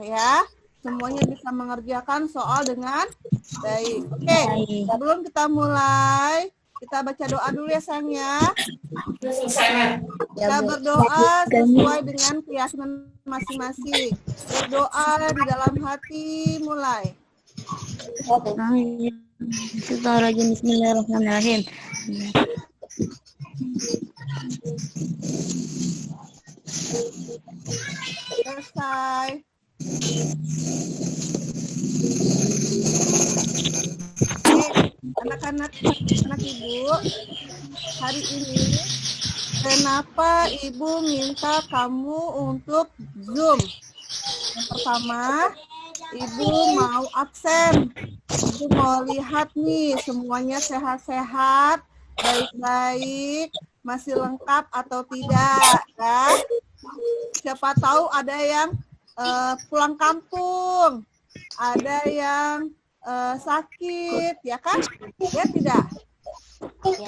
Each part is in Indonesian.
ya. Semuanya bisa mengerjakan soal dengan baik. Oke, sebelum kita mulai, kita baca doa dulu ya sayang ya. Kita berdoa sesuai dengan keyakinan masing-masing. Berdoa di dalam hati, mulai. Bismillahirrahmanirrahim. Selesai. Anak-anak ibu, hari ini kenapa ibu minta kamu untuk Zoom? Yang pertama, ibu mau absen. Ibu mau lihat nih semuanya sehat-sehat, baik-baik, masih lengkap atau tidak, ya? Siapa tahu ada yang pulang kampung, ada yang sakit, ya kan? Ya tidak?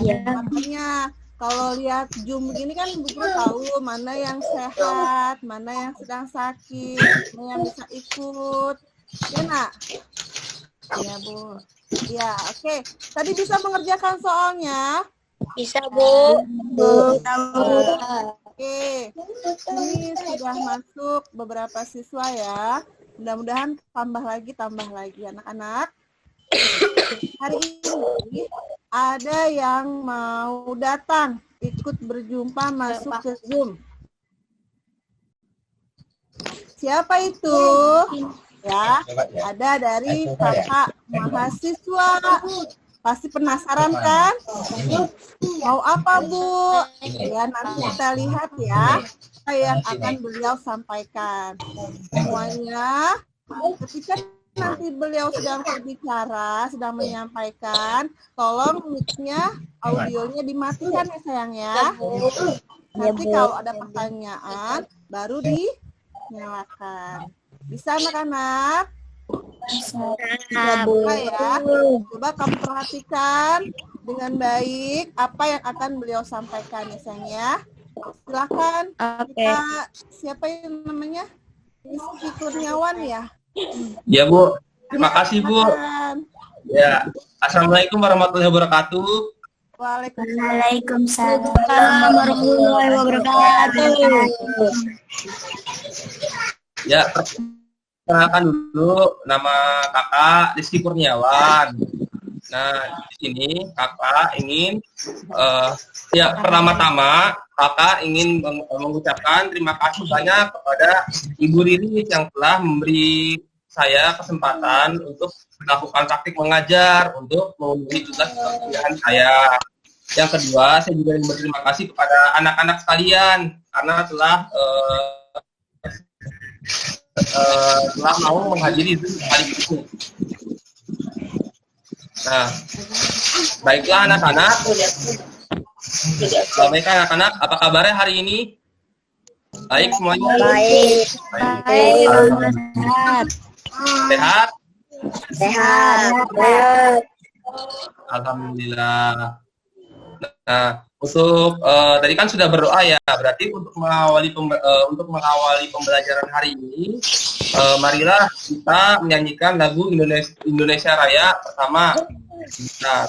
Ya. Makanya kalau lihat Zoom begini kan ibu tahu mana yang sehat, mana yang sedang sakit, mana yang bisa ikut. Ya nak? Ya Bu. Ya oke. Tadi bisa mengerjakan soalnya? Bisa Bu. Oke. Ini sudah masuk beberapa siswa ya. Mudah-mudahan tambah lagi anak-anak. Hari ini ada yang mau datang ikut berjumpa masuk ke Zoom. Siapa itu? Ya, ada dari kakak mahasiswa. Pasti penasaran kan? Mau apa Bu? Ya nanti kita lihat ya apa yang akan beliau sampaikan. Semuanya ketika nanti beliau sedang berbicara, sedang menyampaikan, tolong mic-nya, audionya dimatikan ya sayang ya. Nanti kalau ada pertanyaan, baru dinyalakan. Bisa anak-anak? Bisa ya. Coba kamu perhatikan dengan baik apa yang akan beliau sampaikan ya sayang ya. Silakan. Kita, siapa yang namanya? Rizky Kurniawan ya? Ya Bu, terima kasih Bu. Ya, Assalamualaikum warahmatullahi wabarakatuh. Waalaikumsalam warahmatullahi wabarakatuh. Ya, perkenalkan dulu nama kakak Rizky Kurniawan. Nah, di sini kakak ingin pertama-tama kakak ingin mengucapkan terima kasih banyak kepada Ibu Riri yang telah memberi saya kesempatan untuk melakukan praktik mengajar untuk memenuhi tugas pekerjaan saya. Yang kedua, saya juga ingin berterima kasih kepada anak-anak sekalian karena telah mau menghadiri Zoom kali ini. Nah, baiklah anak-anak. Baiklah anak-anak, apa kabarnya hari ini? Baik semuanya? Baik. Sehat? Sehat. Alhamdulillah. Nah, untuk tadi kan sudah berdoa ya, berarti untuk mengawali pembelajaran hari ini, marilah kita menyanyikan lagu Indonesia Raya pertama. Nah,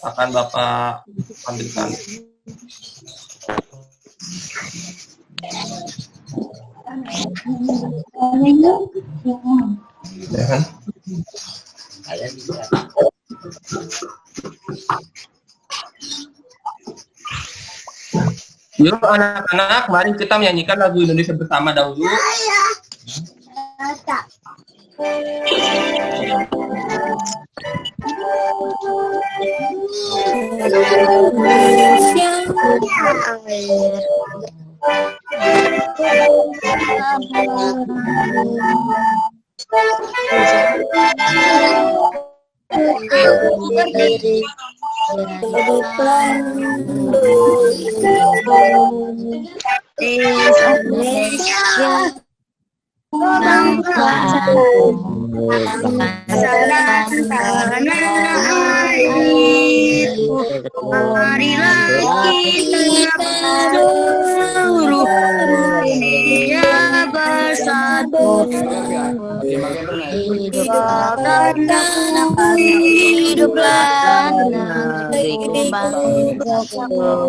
akan Bapak ambilkan. Yuk anak-anak, mari kita menyanyikan lagu Indonesia bersama dahulu. Marilah kita seluruh dunia bersatu hiduplah negeriku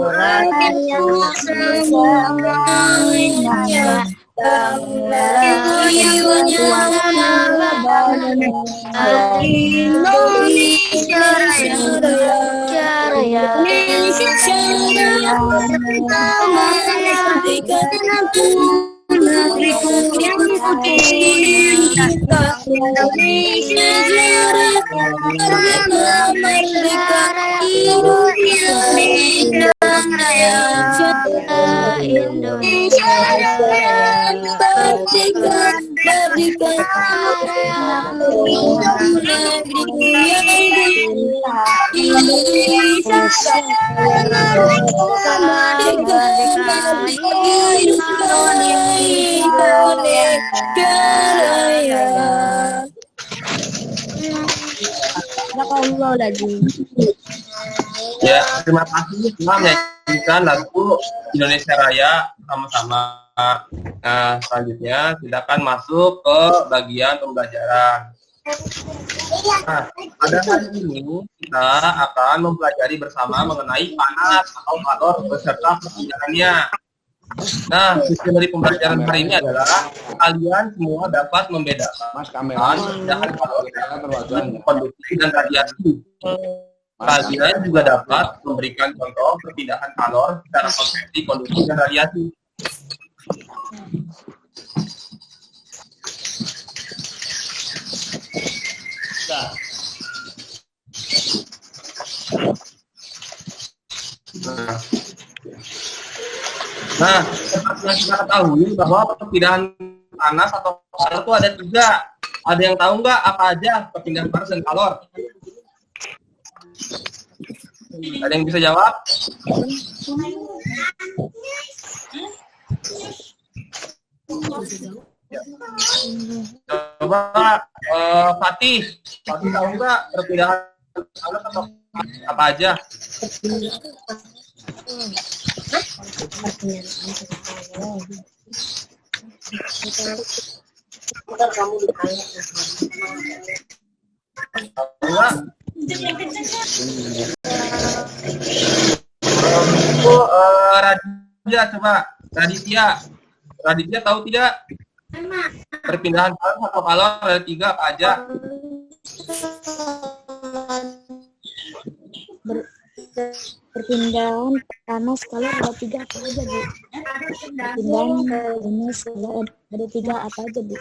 bangsa yang semuanya Indonesia Raya negeriku yang kucinta Indonesia merdeka Indonesia Raya Indonesia Raya merdeka negeriku yang kucinta Indonesia Ya, terima kasih telah menyanyikan lagu Indonesia Raya sama-sama. Nah, selanjutnya silakan masuk ke bagian pembelajaran. Nah, pada hari ini kita akan mempelajari bersama mengenai panas atau kalor beserta perpindahannya. Nah, sistem dari pembelajaran hari ini adalah kalian semua dapat membedakan perpindahan kalor, konduksi dan radiasi. Kalian juga dapat memberikan contoh perpindahan kalor secara konveksi, konduksi dan radiasi. Nah, seperti yang kita ketahui bahwa perpindahan panas atau kalor itu ada 3. Ada yang tahu nggak apa aja perpindahan panas dan kalor? Ada yang bisa jawab? Coba Fatih tahu nggak perpindahan panas atau apa aja? Raditya, coba Raditya tahu tidak perpindahan panas atau kalor ada 3 apa aja? Perpindahan panas kalor ada 3 apa aja, Bu? Perpindahan panas kalor ada 3 apa aja, Bu?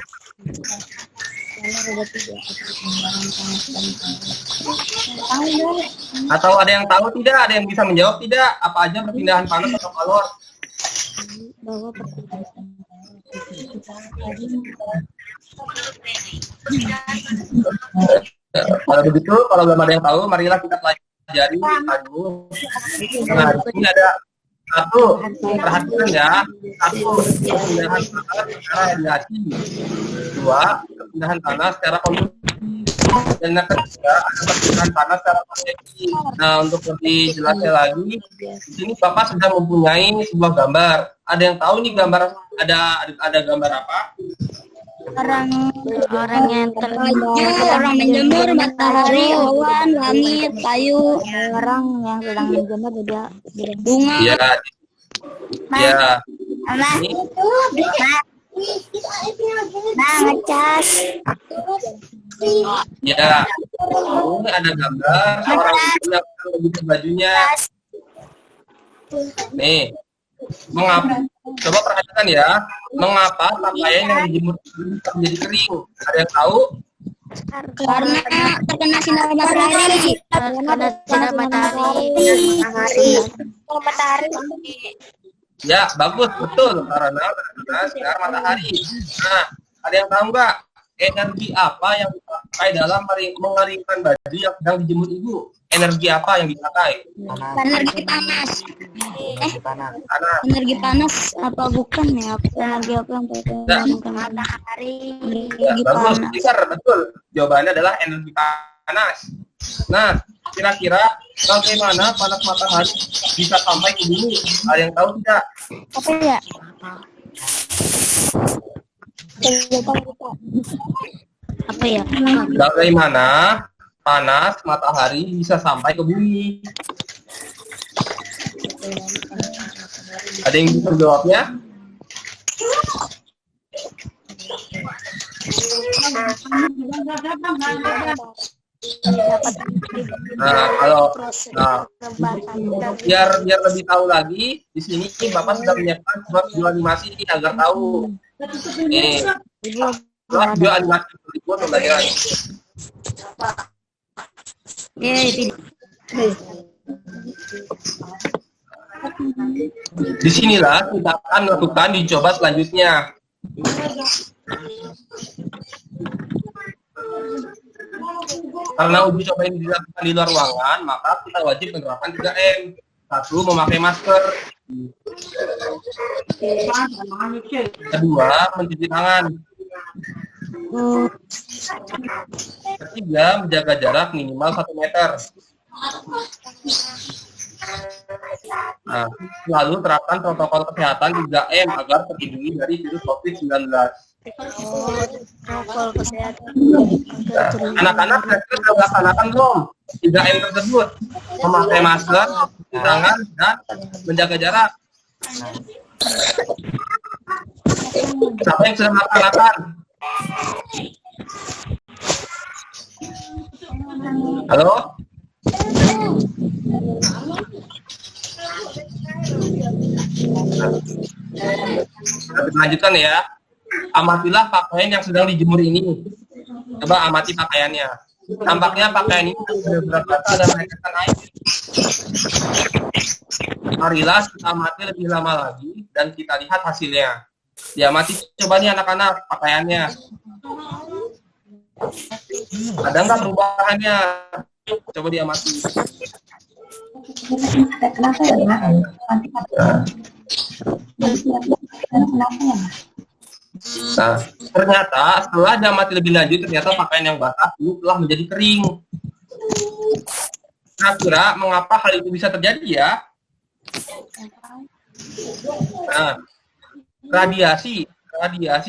Kalor ada 3. Perpindahan panas dan kalor. Atau ada yang tahu tidak? Ada yang bisa menjawab tidak? Apa aja perpindahan panas atau kalor? Bahwa perpindahan kalau begitu, kalau belum ada yang tahu, marilah kita pelajari lagu. Nah, ini ada 1, perhatikan ya. 1, perpindahan panas secara radiasi. 2, perpindahan panas secara konduksi. Dan yang ketiga, ada perpindahan panas secara konveksi. Nah, untuk lebih jelasnya lagi, di sini Bapak sudah mempunyai sebuah gambar. Ada yang tahu nih gambar, ada gambar apa? orang yang orang menjemur matahari, awan, langit, kayu, orang yang sedang menjemur juga bunga. Ya, ya. Ini ngecas. ya, ini ada gambar orang yang begitu bajunya. Nih, mengapa? Coba perhatikan ya, mengapa pakaian yang dijemur menjadi kering? Ada yang tahu? Karena terkena sinar matahari. karena sinar matahari. Ya, bagus, betul. Karena terkena sinar matahari. Nah, ada yang tahu nggak energi apa yang dipakai dalam mengeringkan baju yang sedang dijemur ibu? Energi apa yang dipakai? Energi panas. Panas. Energi panas apa bukan ya? Energi apa yang terkena matahari? Ya, bagus, besar, betul. Jawabannya adalah energi panas. Nah, kira-kira bagaimana panas matahari bisa sampai ke bumi? Ada yang tahu tidak? Apa ya? Apa ya? Bagaimana panas matahari bisa sampai ke bumi? Ada yang bisa jawabnya? Biar lebih tahu lagi, di sini Bapak sudah menyiapkan sebuah video animasi agar tahu. Nih, video animasi berikut pembelajaran. Disinilah kita akan melakukan uji coba selanjutnya. Karena uji coba ini dilakukan di luar ruangan, maka kita wajib menerapkan 3M. 1. Memakai masker. 2. Mencuci tangan. 3. Menjaga jarak minimal 1 meter. Nah, lalu terapkan protokol kesehatan 3M agar terlindungi dari virus COVID-19. Protokol kesehatan. Anak-anak sudah melaksanakan belum 3M tersebut? Memakai masker, mencuci tangan, dan menjaga jarak. Siapa yang sudah melaksanakan? Halo? Kita lanjutkan ya. Amatilah pakaian yang sedang dijemur ini. Coba amati pakaiannya. Tampaknya pakaian ini sudah berat dan meneteskan air. Marilah kita amati lebih lama lagi dan kita lihat hasilnya. Diamati coba nih anak-anak pakaiannya. Ada nggak perubahannya? Coba diamati. Nah, ternyata setelah diamati lebih lanjut, ternyata pakaian yang basah itu telah menjadi kering. Kira-kira mengapa hal itu bisa terjadi ya? Nah, radiasi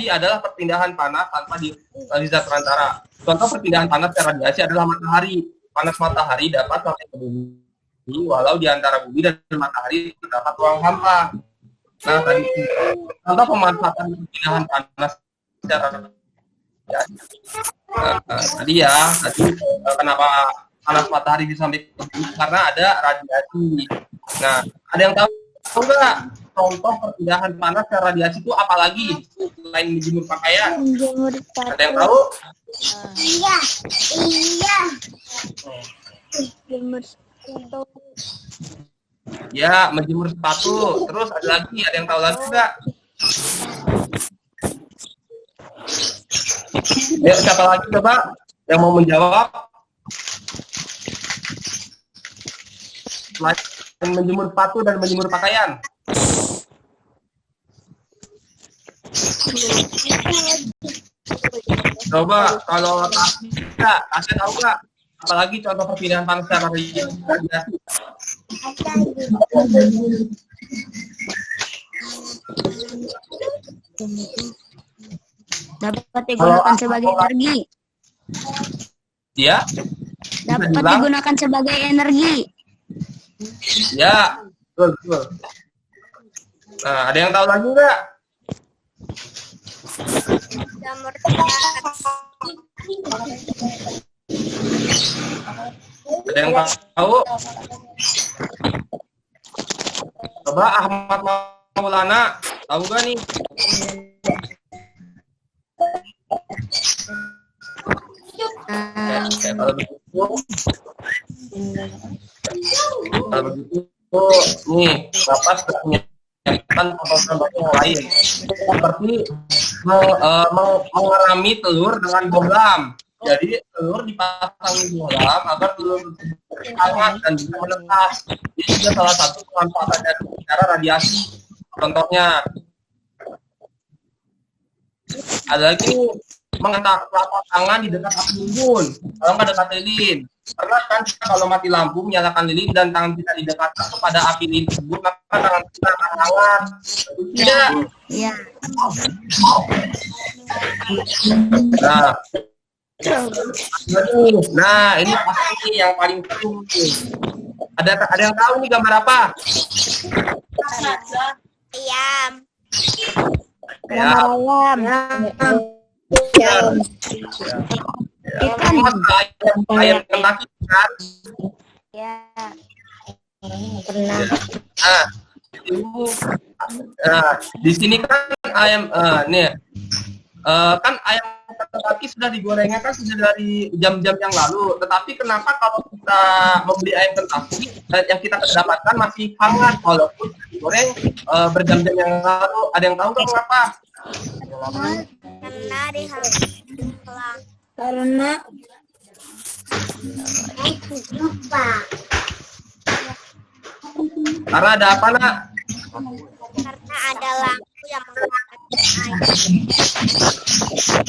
adalah perpindahan panas tanpa di zat perantara. Contoh perpindahan panas secara radiasi adalah matahari. Panas matahari dapat sampai ke bumi, walau di antara bumi dan matahari terdapat ruang hampa. Nah, tadi contoh pemanfaatan perpindahan panas secara radiasi. Tadi kenapa panas matahari bisa sampai ke bumi? Karena ada radiasi. Nah, ada yang tahu nggak contoh perpindahan panas secara radiasi itu apa lagi selain menjemur pakaian? Ada yang tahu? Iya. Menjemur sepatu. Ya, menjemur sepatu. Terus ada lagi, ada yang tahu lagi nggak? Ya, siapa lagi coba yang mau menjawab? Selain menjemur sepatu dan menjemur pakaian. Coba kalau kasih tahu nggak? Apalagi contoh perpindahan panas secara radiasi. Dapat digunakan sebagai energi. Ya. Dapat digunakan sebagai energi. Ya, betul. Nah, ada yang tahu lagi nggak? Ada yang tahu? Coba Ahmad Maulana, tahu nggak nih? Kalau begitu, nih Bapak sudah menyiapkan contoh-contoh yang lain, seperti mengerami telur dengan bohlam. Jadi telur dipasang di bohlam agar telur hangat dan bisa menetas. Ini juga salah satu pemanfaatan dari cara radiasi. Contohnya, Ada lagi mengangkat telapak tangan di dekat api unggun, kalau nggak dekat lilin. Karena kan kita kalau mati lampu menyalakan lilin dan tangan kita didekatkan kepada api lilin tersebut, maka tangan kita akan hangat. Tidak. Iya. Nah, ini pasti yang paling seru. Ada yang tahu nih gambar apa? Ayam. Ayam. Ayam Kentucky kan? Ya. Pernah. Di sini kan ayam nih kan ayam Kentucky sudah digorengnya kan sudah dari jam-jam yang lalu. Tetapi kenapa kalau kita membeli ayam Kentucky yang kita dapatkan masih hangat walaupun digoreng berjam-jam yang lalu? Ada yang tahu nggak kenapa? Karena dihalang. Karena Karena ada apa, Nak? Karena ada lampu yang menghangatkan ayam.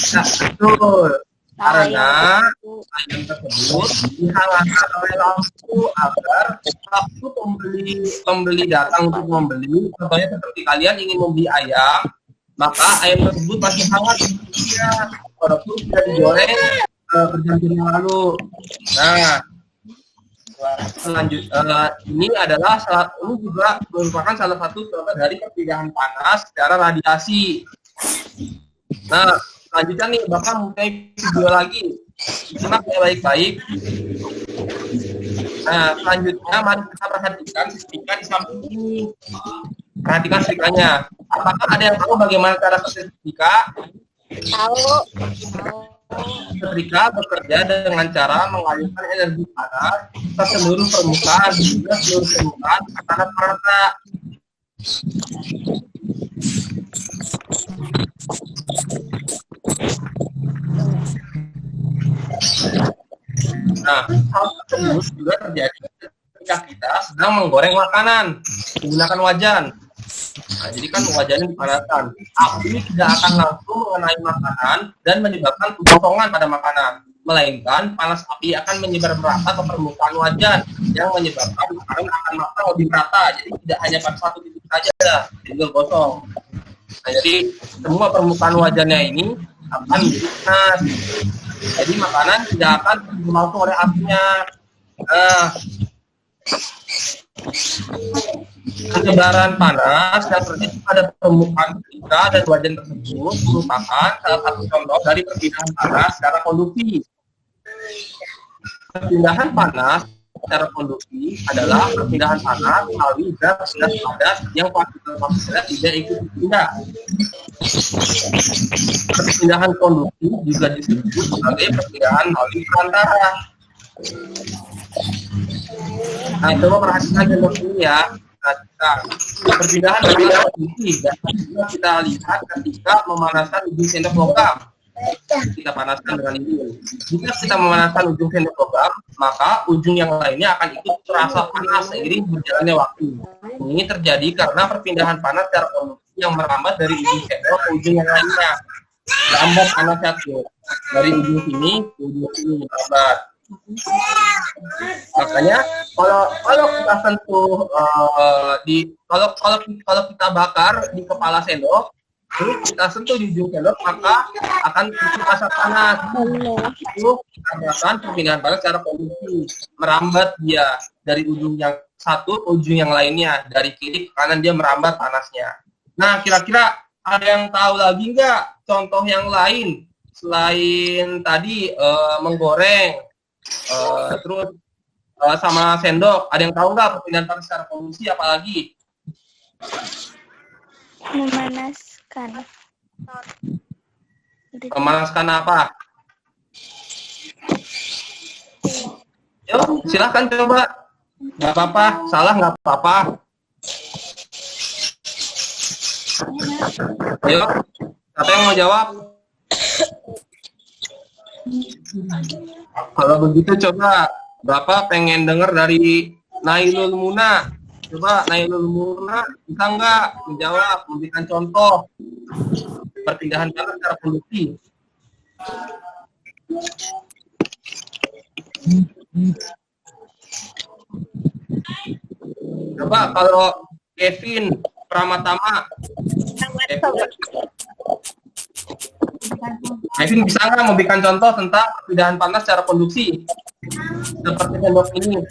Nah, betul. Karena ayam tersebut dihangatkan oleh lampu agar waktu pembeli datang untuk membeli, contohnya seperti kalian ingin membeli ayam, maka ayam tersebut masih hangat ya, walaupun sudah digoreng berjam-jam yang lalu. Nah, ini adalah ini juga merupakan salah satu contoh dari perpindahan panas secara radiasi. Nah, selanjutnya nih Bapak mulai video lagi. Simak ya baik-baik. Nah, selanjutnya mari kita perhatikan setrika di samping ini. Perhatikan setrikanya. Apakah ada yang tahu bagaimana cara kerja setrika? Tahu. Setrika bekerja dengan cara mengalirkan energi panas ke seluruh permukaan hingga seluruh permukaan akan rata. Nah, hal tersebut juga terjadi ketika kita sedang menggoreng makanan menggunakan wajan. Nah, jadi kan wajannya dipanaskan. Api tidak akan langsung mengenai makanan dan menyebabkan kegosongan pada makanan, melainkan panas api akan menyebar merata ke permukaan wajan yang menyebabkan makanan akan matang lebih merata. Jadi tidak hanya pada satu titik saja, tinggal gosong. Nah, jadi semua permukaan wajannya ini akan menjadi panas. Jadi makanan tidak akan langsung oleh apinya. Penyebaran panas yang terjadi pada permukaan setrika dan wajan tersebut merupakan salah satu contoh dari perpindahan panas secara konduksi. Perpindahan panas secara konduksi adalah perpindahan panas melalui gas padat yang partikel-partikel tidak ikut berpindah. Perpindahan konduksi juga disebut sebagai perpindahan melalui perantara. Nah, coba perhatikan contoh ini ya. Perpindahan panas konduksi dan kita lihat ketika memanaskan ujung sendok logam. Kita panaskan dengan lilin. Jika kita memanaskan ujung sendok logam, maka ujung yang lainnya akan ikut terasa panas seiring berjalannya waktu. Ini terjadi karena perpindahan panas secara konduksi yang merambat dari ujung sendok ke ujung yang lainnya. Lambat panasnya tuh dari ujung sini ke ujung sini lambat. Makanya kalau kita sentuh kalau kita bakar di kepala sendok, terus kita sentuh di ujung sendok, maka akan terasa panas. Itu dikarenakan perpindahan panas secara konduksi, merambat dia dari ujung yang satu ke ujung yang lainnya, dari kiri ke kanan dia merambat panasnya. Nah, kira-kira ada yang tahu lagi nggak contoh yang lain selain tadi menggoreng, terus sama sendok? Ada yang tahu nggak perpindahan panas secara konduksi apalagi? Memanaskan. Memanaskan apa? Yuk, silahkan coba. Nggak apa-apa, salah nggak apa-apa. Ayo, siapa yang mau jawab? Kalau begitu coba Bapak pengen dengar dari Nailul Muna. Coba Nailul Muna bisa nggak menjawab, memberikan contoh? perpindahan panas secara konduksi. Coba kalau Kevin Pramatama, Kevin bisa nggak memberikan contoh tentang perpindahan panas secara konduksi seperti sendok ini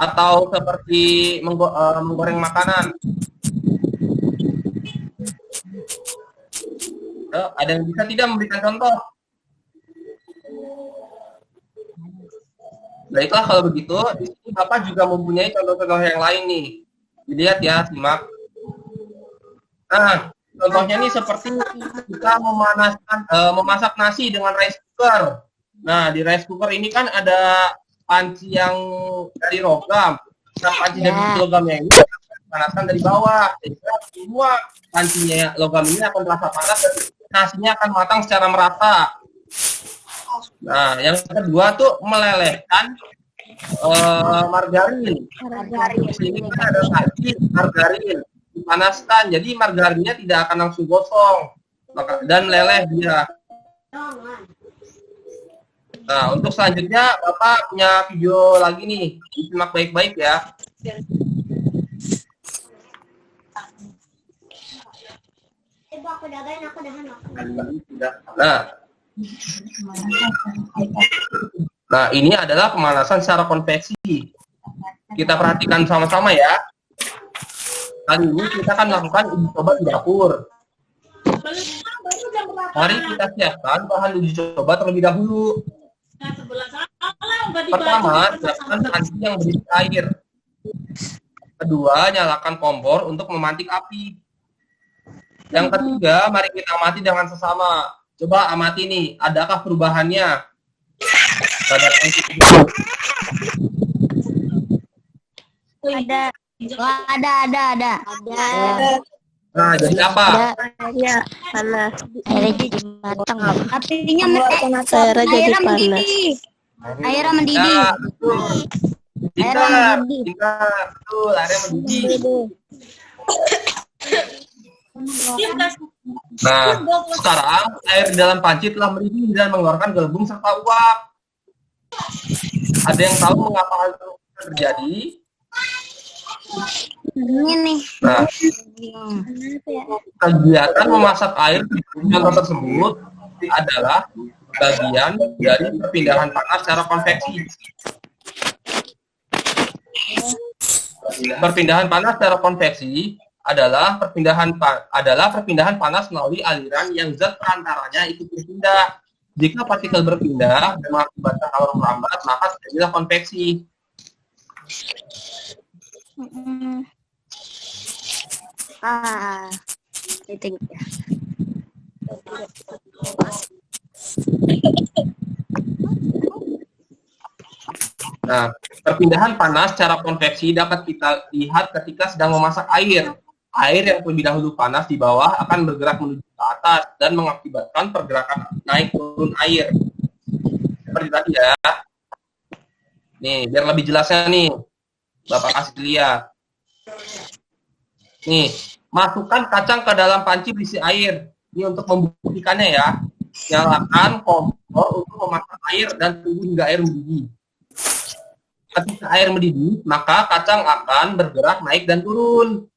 atau seperti menggoreng makanan? Ada yang bisa tidak memberikan contoh? Baiklah kalau begitu, di sini Bapak juga mempunyai contoh-contoh yang lain nih. Dilihat ya, simak. Nah, contohnya ini seperti kita memasak nasi dengan rice cooker. Nah, di rice cooker ini kan ada panci yang dari logam. Nah, panci dari logamnya ini dipanaskan dari bawah. Sehingga semua pancinya logam ini akan terasa panas dan nasinya akan matang secara merata. Nah, yang kedua tuh melelehkan margarin. Ini kan ada lagi margarin dipanaskan, jadi margarinnya tidak akan langsung gosong dan meleleh dia. Nah, untuk selanjutnya Bapak punya video lagi nih, simak baik-baik ya. Nah, ini adalah pemanasan secara konveksi. Kita perhatikan sama-sama ya. Kali ini kita akan melakukan uji coba di dapur. Mari kita siapkan bahan uji coba terlebih dahulu. Pertama, siapkan panci yang berisi air. Kedua, nyalakan kompor untuk memantik api. Yang ketiga, mari kita amati dengan sesama. Coba amati nih, adakah perubahannya? Ada. Nah, jadi apa? Ya, panas. Airnya jadi matang. Apinya Airnya jadi panas. Airnya mendidih. Ya, betul. Betul, airnya mendidih. Nah, sekarang air di dalam panci telah mendidih dan mengeluarkan gelembung serta uap. Ada yang tahu mengapa hal itu terjadi? Ini. Nah, kegiatan memasak air di contoh tersebut adalah bagian dari perpindahan panas secara konveksi. Perpindahan panas secara konveksi adalah perpindahan panas melalui aliran yang zat perantaranya ikut berpindah. Jika partikel berpindah dan mengakibatkan alur merambat, maka terjadilah konveksi. Itu. Nah, perpindahan panas secara konveksi dapat kita lihat ketika sedang memasak air. Air yang terlebih dahulu panas di bawah akan bergerak menuju ke atas dan mengakibatkan pergerakan naik turun air. Seperti tadi ya. Nih, biar lebih jelasnya nih, Bapak kasih lihat. Nih, masukkan kacang ke dalam panci berisi air. Ini untuk membuktikannya ya. Nyalakan kompor untuk memasak air dan tunggu hingga air mendidih. Ketika air mendidih, maka kacang akan bergerak naik dan turun.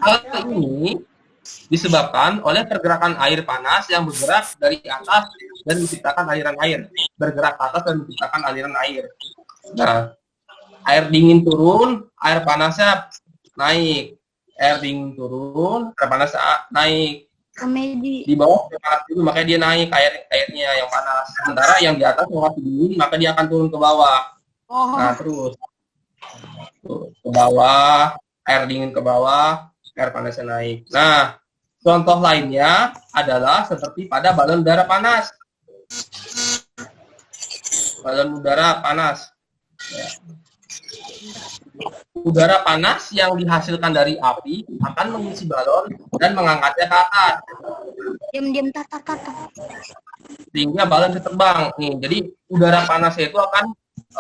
Hal ini disebabkan oleh pergerakan air panas yang bergerak dari atas dan menciptakan aliran air. Bergerak ke atas dan menciptakan aliran air. Nah, air dingin turun, air panasnya naik. Air dingin turun, air panas naik. Di bawah panas dulu, makanya dia naik airnya yang panas. Sementara yang di atas masih dingin, maka dia akan turun ke bawah. Nah, terus ke bawah, air dingin ke bawah, air panasnya naik. Nah, contoh lainnya adalah seperti pada balon udara panas. Balon udara panas. Ya. Udara panas yang dihasilkan dari api akan mengisi balon dan mengangkatnya ke atas. Diam-diam tata. sehingga balon bisa terbang. Nih, jadi udara panasnya itu akan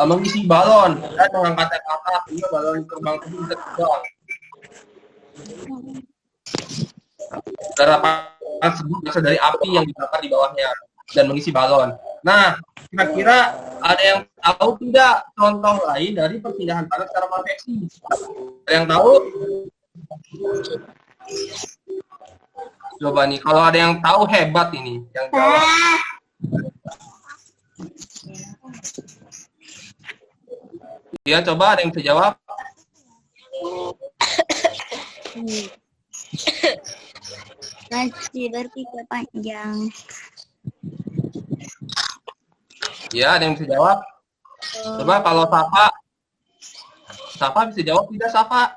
mengisi balon dan mengangkatnya ke atas sehingga balon terbang itu bisa terbang. Udara panas berasal dari api yang dibakar di bawahnya dan mengisi balon. Nah, kira-kira ada yang tahu tidak contoh lain dari perpindahan panas secara konveksi? Ada yang tahu? Coba nih, kalau ada yang tahu hebat ini, yang jawab. Ya, coba ada yang bisa jawab? Nasi bertiga panjang. Ya, ada yang bisa jawab? Coba kalau Safa bisa jawab tidak, Safa?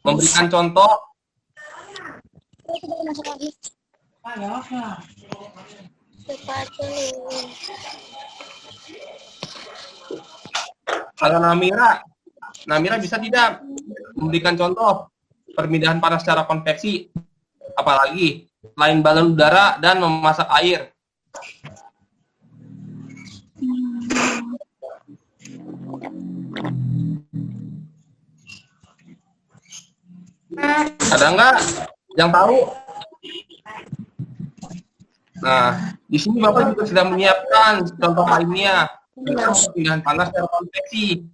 Memberikan contoh. Kalau Namira bisa tidak memberikan contoh perpindahan panas secara konveksi? Apalagi selain balon udara dan memasak air. Ada nggak yang tahu? Nah, di sini Bapak juga sudah menyiapkan contoh lainnya tentang perpindahan panas secara konveksi.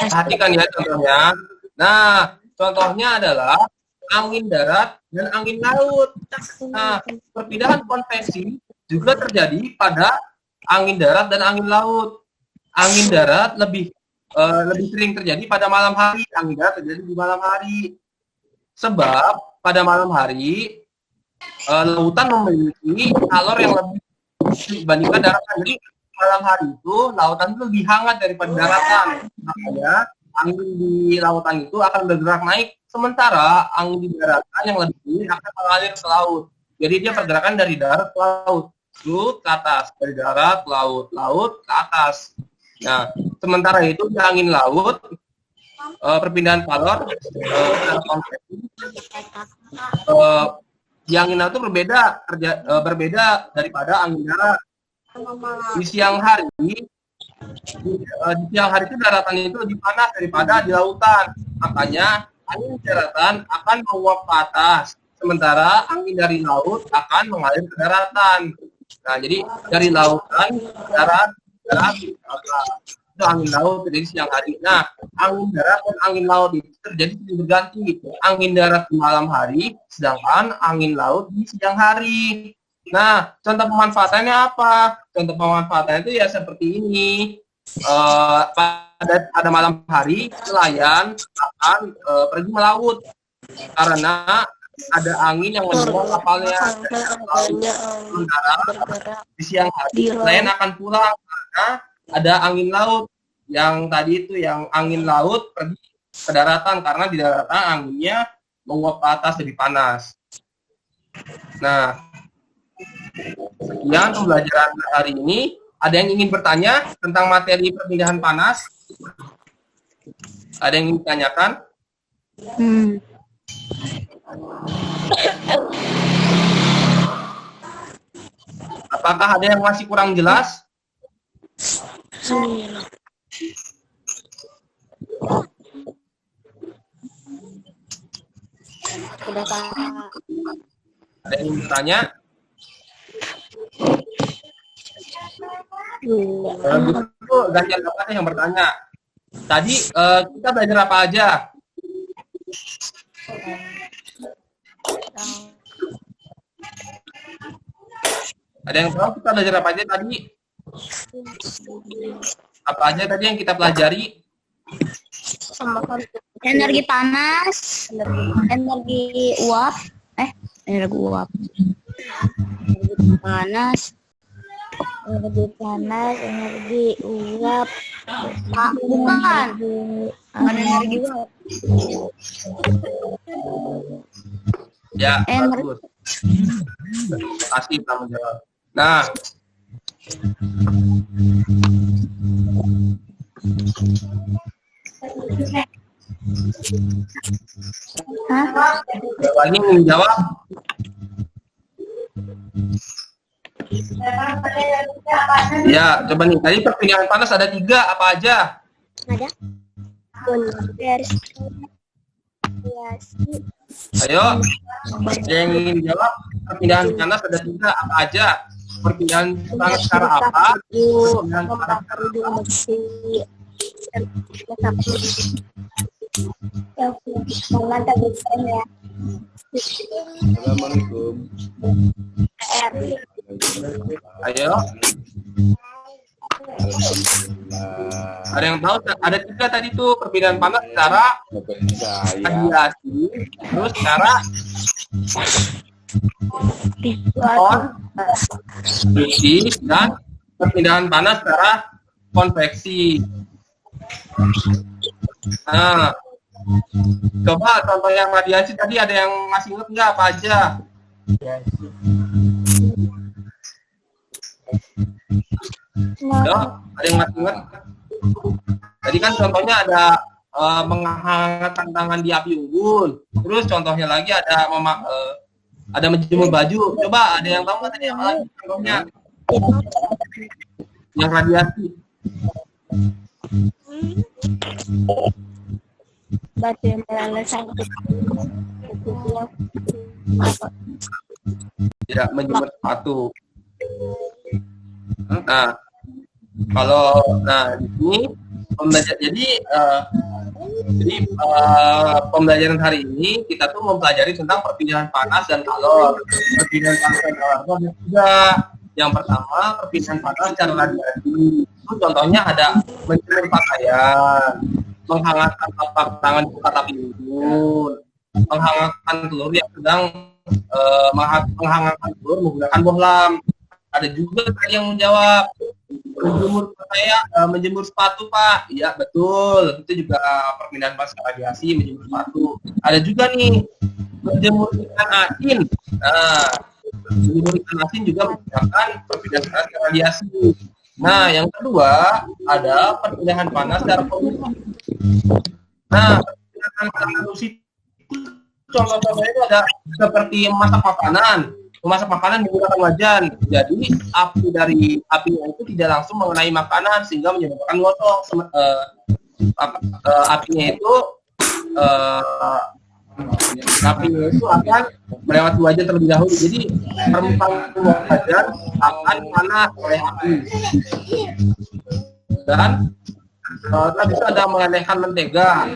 Perhatikan ya contohnya. Nah, contohnya adalah angin darat dan angin laut. Nah, perpindahan konveksi juga terjadi pada angin darat dan angin laut. Angin darat lebih sering terjadi pada malam hari. Angin darat terjadi di malam hari. Sebab pada malam hari lautan memiliki kalor yang lebih dibandingkan daratan. Jadi malam hari itu lautan itu lebih hangat daripada daratan. Makanya angin di lautan itu akan bergerak naik, sementara angin di daratan yang lebih tinggi akan mengalir ke laut. Jadi dia pergerakan dari darat ke laut, ke atas, dari darat ke laut, laut ke atas. Nah, sementara itu di angin laut perpindahan kalor di angin laut itu berbeda daripada angin darat. Di siang hari itu daratan itu lebih panas daripada di lautan. Makanya angin daratan akan menguap ke atas, sementara angin dari laut akan mengalir ke daratan. Nah, jadi dari lautan darat itu angin laut terjadi siang hari. Nah, angin darat dan angin laut itu terjadi berganti. Angin darat di malam hari, sedangkan angin laut di siang hari. Nah, contoh pemanfaatannya apa? Contoh pemanfaatannya itu ya seperti ini. Pada malam hari, nelayan akan pergi melaut karena ada angin yang membawa kapalnya. Sementara di siang hari, nelayan akan pulang karena ada angin laut yang tadi itu, yang angin laut pergi ke daratan karena di daratan anginnya menguap ke atas lebih panas. Nah, sekian pembelajaran hari ini. Ada yang ingin bertanya tentang materi perpindahan panas? Ada yang ingin ditanyakan? Apakah ada yang masih kurang jelas? Ada yang ingin bertanya? Begitu gantian Bapak yang bertanya. Tadi kita belajar apa aja? Ada yang tahu kita belajar apa aja tadi? Apa aja tadi yang kita pelajari? Energi panas, energi uap, energi panas, energi uap. Bukan. Energi uap. Ya, bagus. Pasti kamu jawab. Nah, lagi ingin jawab? Ya, coba nih. Tadi perpindahan panas ada 3, apa aja? Ada konversi. Ayo, yang ingin jawab perpindahan panas ada 3, apa aja? Perpindahan panas secara apa? Perpindahan panas secara Assalamualaikum. Ayo, ada yang tahu? Ada 3 tadi tuh, perpindahan panas secara radiasi, terus secara konveksi, dan perpindahan panas secara konveksi. Nah, coba contoh yang radiasi tadi ada yang masih ingat nggak apa aja? Yo, ada yang masih ingat? Tadi kan contohnya ada menghangatkan tangan di api unggun. Terus contohnya lagi ada ada menjemur baju. Coba ada yang tahu nggak tadi apa lagi contohnya? Yang radiasi. Batu yang meleleh sakit. Tidak menjemur sepatu. Nah, di sini pembelajaran hari ini kita tuh mempelajari tentang perpindahan panas dan kalor. Perpindahan panas dan kalor ada 3. Yang pertama, perpindahan panas secara radiasi. Itu contohnya ada menjemur pakaian, menghangatkan telapak tangan di dekat api unggun, menghangatkan telur yang sedang menghangatkan telur menggunakan bohlam. Ada juga tadi yang menjawab menjemur pakaian, menjemur sepatu, Pak. Iya, betul. Itu juga perpindahan panas radiasi, menjemur sepatu. Ada juga nih menjemur ikan asin. Nah, menjemur ikan asin juga merupakan perpindahan panas radiasi. Nah, yang kedua ada perpindahan panas secara konveksi. Nah, perpindahan panas konveksi contoh-contohnya itu ada seperti memasak makanan menggunakan wajan. Jadi apinya itu tidak langsung mengenai makanan sehingga menyebabkan gosong. Apinya itu akan melewati wajan terlebih dahulu. Jadi permukaan wajan akan panas oleh api. Dan habis itu ada melelehkan mentega.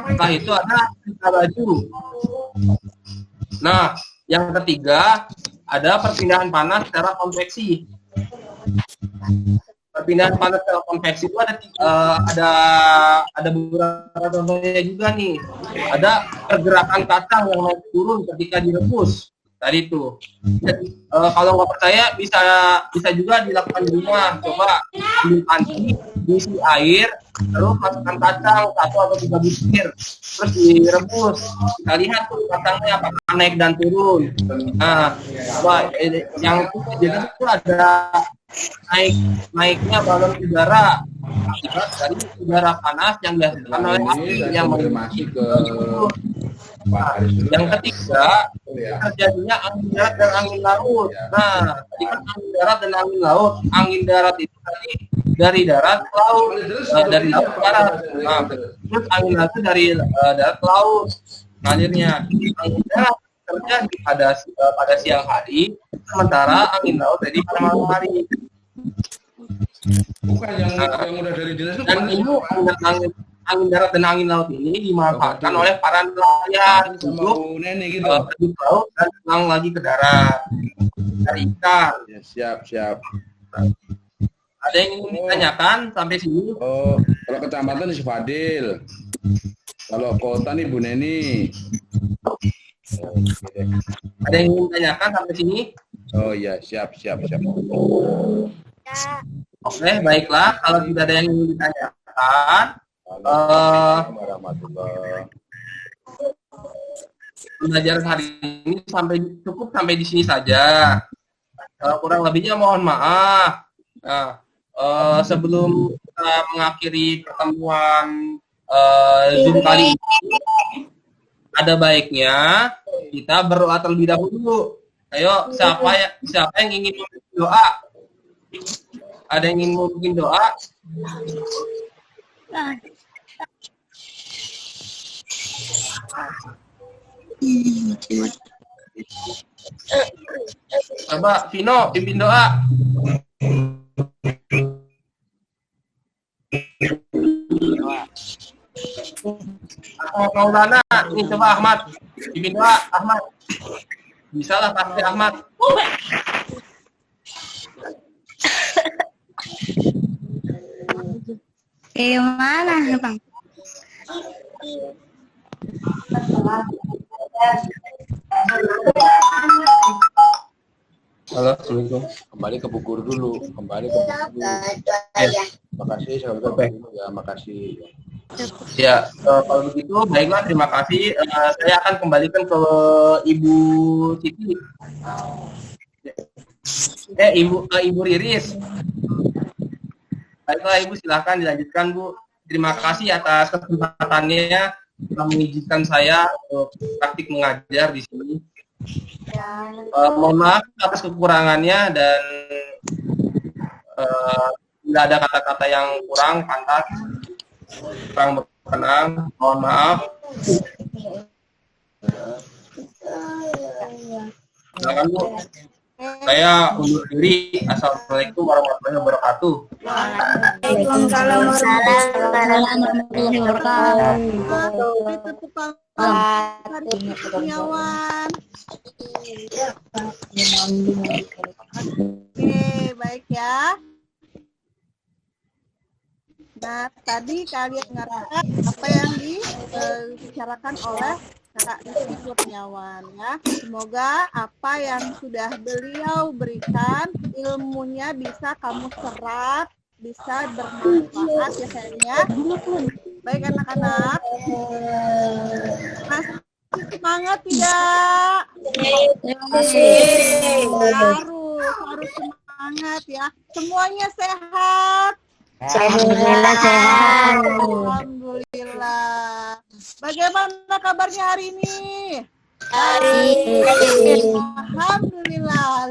Setelah itu ada kita baju. Nah, yang ketiga ada perpindahan panas secara konveksi. Perpindahan panas secara konveksi itu ada beberapa contohnya juga nih. Ada pergerakan kacang yang naik turun ketika direbus. Tadi itu. Kalau nggak percaya bisa juga dilakukan di rumah. Coba di panci diisi air, terus masukkan kacang 1 atau 3 butir, terus direbus. Kita lihat tuh kacangnya apakah naik dan turun. Nah, coba yang jadi itu ada naiknya balon udara dari udara panas yang dihasilkan oleh api yang masih ke yang ketiga terjadinya angin darat dan angin laut. Nah, tadi kan angin darat dan angin laut. Angin darat itu tadi dari darat ke laut, dari laut ke darat. Nah, terus angin laut itu dari darat ke laut. Ngalir,nya angin darat terjadi pada siang hari, sementara angin laut jadi pada malam hari. Bukan yang udah dari dinas itu. Dan ini angin darat dan angin laut ini dimanfaatkan oleh para nelayan untuk pergi ke laut dan pulang lagi ke darat cari ikan. Ya, siap. Ada yang ingin ditanyakan sampai sini? Oh, kalau kecamatan si Fadil, kalau kota nih Bu Neni. Ada yang ingin ditanyakan sampai sini? Oh iya, siap. Oke, baiklah. Kalau tidak ada yang ingin ditanyakan, pembelajaran hari ini cukup sampai di sini saja. Kurang lebihnya mohon maaf. Nah, sebelum kita mengakhiri pertemuan Zoom kali ini, ada baiknya kita berdoa terlebih dahulu. Ayo, siapa yang ingin memimpin doa? Ada yang ingin memimpin doa? Coba Vino pimpin doa. Maulana, ini coba Ahmad pimpin doa. Ahmad, bisa lah pasti Ahmad. Mana bang? Halo, assalamualaikum. Kembali ke buku dulu. Makasih, ya, makasih. Ya, kalau begitu baiklah, terima kasih. Saya akan kembalikan ke Ibu Siti. Ibu Riris. Baiklah Ibu, silakan dilanjutkan Bu. Terima kasih atas kesempatannya telah mengizinkan saya untuk praktik mengajar di sini. Mohon maaf atas kekurangannya dan tidak ada kata-kata yang kurang pantas, kurang berkenan. Mohon maaf. Silakan Bu. Saya undur diri. Assalamualaikum warahmatullahi wabarakatuh. Waalaikumsalam warahmatullahi wabarakatuh. Kurniawan. Oke, baik ya. Nah, tadi kalian dengarkan apa yang dibicarakan oleh Kakak Rizky Kurniawan ya. Semoga apa yang sudah beliau berikan ilmunya bisa kamu serap, bisa bermanfaat ya sayangnya. Baik anak-anak. Masih semangat tidak? Harus semangat ya. Semuanya sehat. Alhamdulillah sehat. Alhamdulillah. Bagaimana kabarnya hari ini? Hari Alhamdulillah.